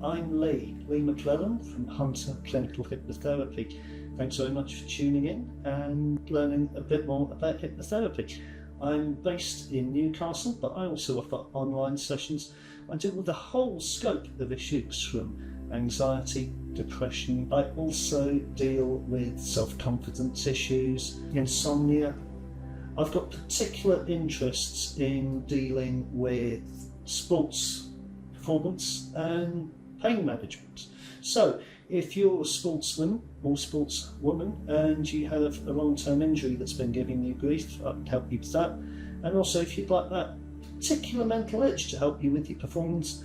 I'm Lee McClellan from Hunter Clinical Hypnotherapy. Thanks very much for tuning in and learning a bit more about hypnotherapy. I'm based in Newcastle, but I also offer online sessions. I deal with the whole scope of issues from anxiety, depression. I also deal with self-confidence issues, insomnia. I've got particular interests in dealing with sports performance and pain management. So if you're a sportsman or sportswoman and you have a long-term injury that's been giving you grief, I can help you with that. And also if you'd like that particular mental edge to help you with your performance,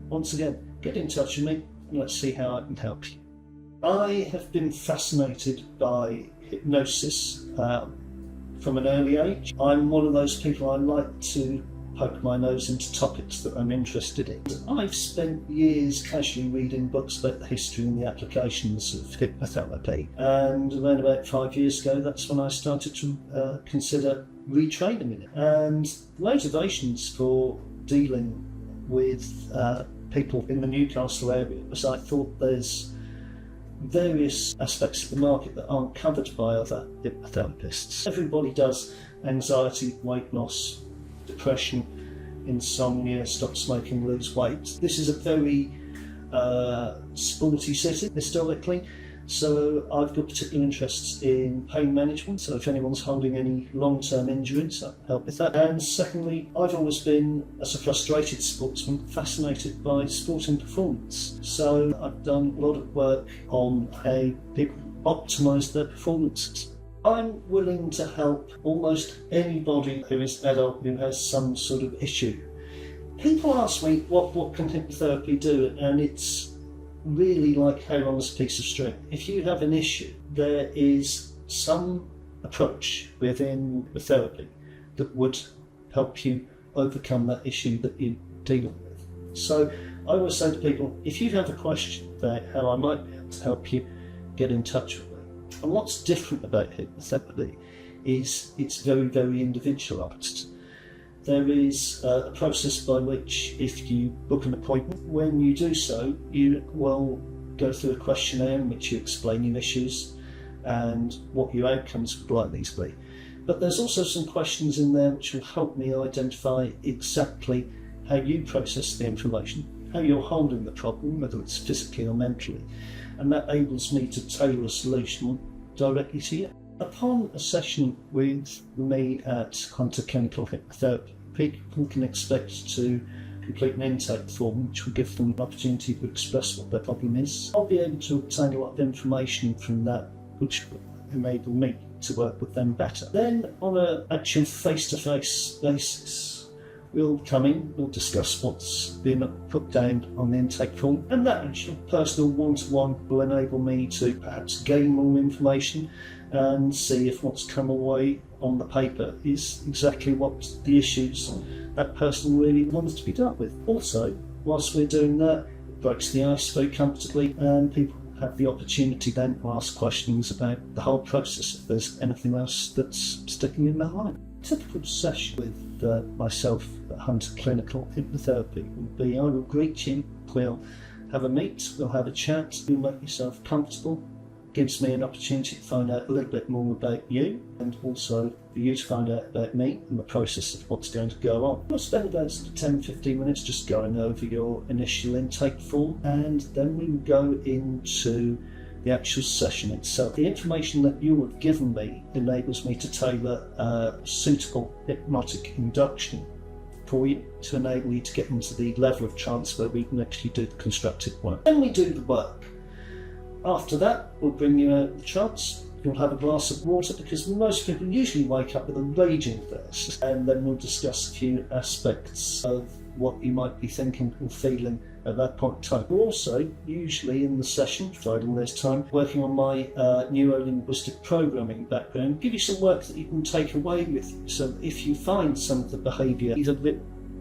once again, get in touch with me and let's see how I can help you. I have been fascinated by hypnosis from an early age. I'm one of those people, I like to poke my nose into topics that I'm interested in. I've spent years casually reading books about the history and the applications of hypnotherapy, and around about 5 years ago that's when I started to consider retraining in it. And the motivations for dealing with people in the Newcastle area was I thought there's various aspects of the market that aren't covered by other hypnotherapists. Everybody does anxiety, weight loss, depression, insomnia, stop smoking, lose weight. This is a very sporty setting historically, so I've got particular interests in pain management, so if anyone's holding any long-term injuries, I can help with that. And secondly, I've always been, as a frustrated sportsman, fascinated by sporting performance, so I've done a lot of work on how people optimise their performances. I'm willing to help almost anybody who is adult who has some sort of issue. People ask me, what can hypnotherapy do? And it's really like how long is a piece of string. If you have an issue, there is some approach within the therapy that would help you overcome that issue that you're dealing with. So I always say to people, if you have a question about how I might be able to help you, get in touch with me. And what's different about hypnotherapy is it's very, very individualised. There is a process by which, if you book an appointment, when you do so, you will go through a questionnaire in which you explain your issues and what your outcomes would likely to be. But there's also some questions in there which will help me identify exactly how you process the information, how you're holding the problem, whether it's physically or mentally, and that enables me to tailor a solution directly to you. Upon a session with me at Hunter Clinical Hypnotherapy, people can expect to complete an intake form which will give them an opportunity to express what their problem is. I'll be able to obtain a lot of information from that which will enable me to work with them better. Then on an actual face-to-face basis, we'll come in, we'll discuss what's been put down on the intake form, and that actual personal one-to-one will enable me to perhaps gain more information and see if what's come away on the paper is exactly what the issues that person really wants to be dealt with. Also, whilst we're doing that, it breaks the ice very comfortably and people have the opportunity then to ask questions about the whole process if there's anything else that's sticking in their mind. A typical session with myself at Hunter Clinical Hypnotherapy will be I will greet you, we'll have a meet, we'll have a chat, you'll make yourself comfortable. Gives me an opportunity to find out a little bit more about you and also for you to find out about me and the process of what's going to go on. We'll spend about 10-15 minutes just going over your initial intake form, and then we will go into the actual session itself. The information that you have given me enables me to tailor a suitable hypnotic induction for you to enable you to get into the level of trance where we can actually do the constructive work. Then we do the work. After that, we'll bring you out of the trance. You'll have a glass of water because most people usually wake up with a raging thirst, and then we'll discuss a few aspects of what you might be thinking and feeling at that point in time. We're also, usually in the session, providing there's time, working on my neuro-linguistic programming background, give you some work that you can take away with you. So if you find some of the behaviour either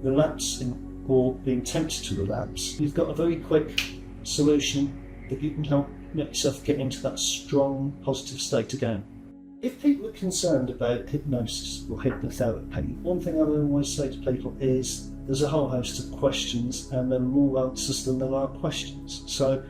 relapsing or being tempted to relapse, you've got a very quick solution that you can help make yourself get into that strong, positive state again. If people are concerned about hypnosis or hypnotherapy, one thing I always say to people is there's a whole host of questions and there are more answers than there are questions. So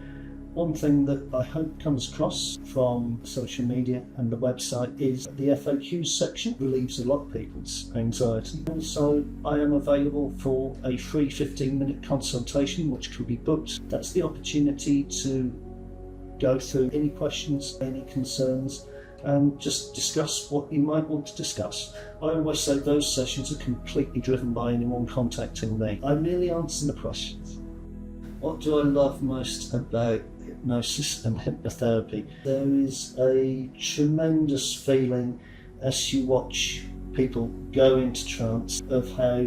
one thing that I hope comes across from social media and the website is the FAQ section relieves a lot of people's anxiety. Also, I am available for a free 15-minute consultation which can be booked. That's the opportunity to go through any questions, any concerns, and just discuss what you might want to discuss. I always say those sessions are completely driven by anyone contacting me. I merely answer the questions. What do I love most about hypnosis and hypnotherapy? There is a tremendous feeling as you watch people go into trance of how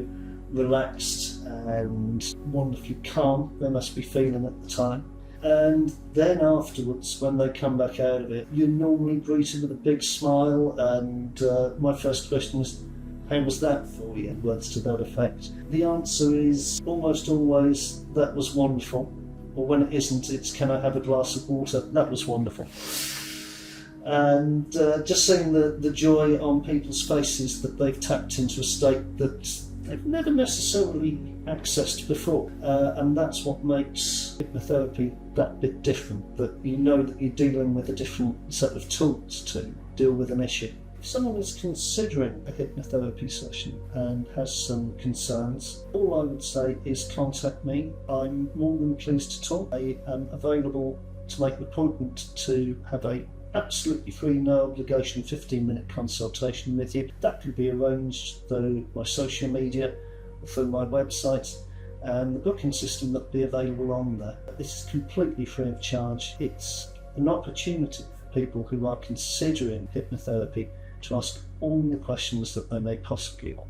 relaxed and wonderfully calm they must be feeling at the time. And then afterwards, when they come back out of it, you're normally greeted with a big smile, and my first question is, how was that for you? Words to that effect. The answer is almost always, that was wonderful. Or when it isn't, it's, can I have a glass of water? That was wonderful. And just seeing the joy on people's faces that they've tapped into a state that they've never necessarily accessed before. And that's what makes hypnotherapy that bit different, that you know that you're dealing with a different set of tools to deal with an issue. If someone is considering a hypnotherapy session and has some concerns, all I would say is contact me. I'm more than pleased to talk. I am available to make an appointment to have a absolutely free, no obligation 15-minute consultation with you. That can be arranged through my social media or through my website and the booking system that will be available on there. This is completely free of charge. It's an opportunity for people who are considering hypnotherapy to ask all the questions that they may possibly want.